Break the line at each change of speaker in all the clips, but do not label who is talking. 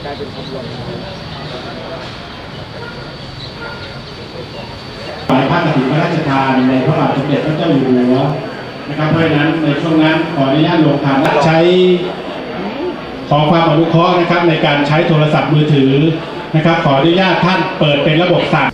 กลายเป็นขบวน
ฝ่ายพระกฐินพระราชทานในพระบาทสมเด็จพระเจ้าอยู่หัวนะครับเพราะฉะนั้นในช่วงนั้นขออนุญาตลงทานใช้ขอความอนุเคราะห์นะครับในการใช้โทรศัพท์มือถือนะครับขออนุญาตท่านเปิดเป็นระบบสั่ง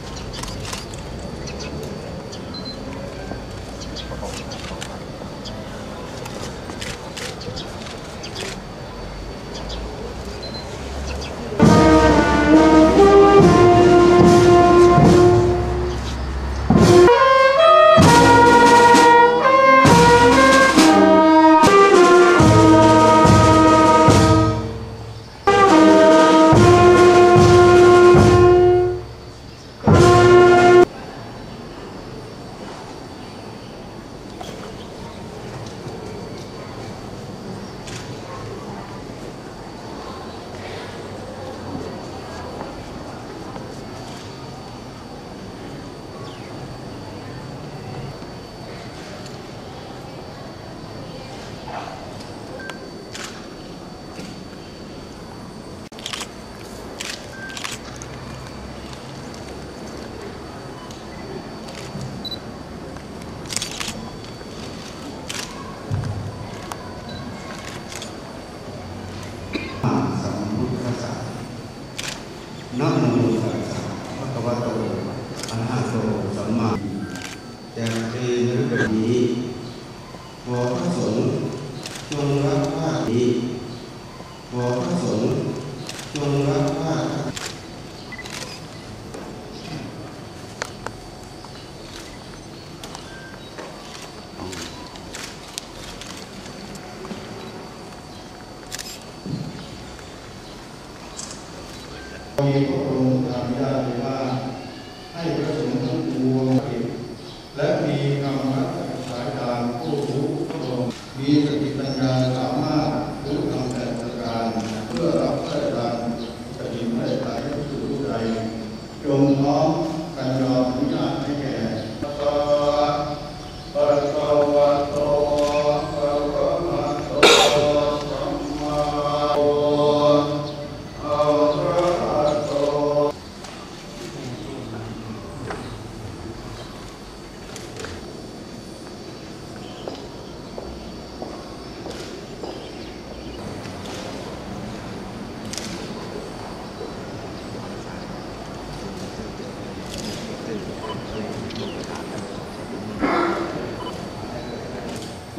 นะโมตัสสะภะคะวะโตอะระหะโตสัมมาแต่เรียนแบบนี้ขอพระสงฆ์จงรับผ้านี้ขอพระสงฆ์จงรับผ้ามีพระองค์อนุญาตว่าให้พระสงฆ์ทั้งปวงและมีกรรมสายทางผู้รู้พระองค์มีสติปัญญาสามารถรู้ทำแต่ประการเพื่อรับพระราชกฐินพระราชทานให้ผู้รู้ใจจงพร้อมกันยอมอนุญาตให้แก่พระวะโต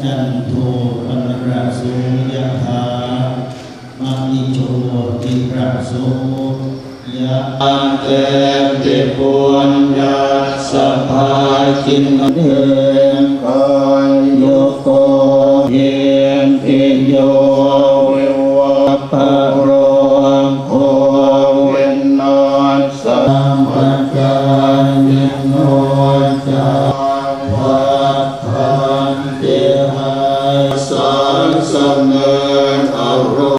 จันโทปนราโสยะถามณิโชติราโสยะเตติปุญญาสัพพาจินเดกายโยโกเยนติโยวิวัปโรโคเวนนัสสัมปะกายโนจา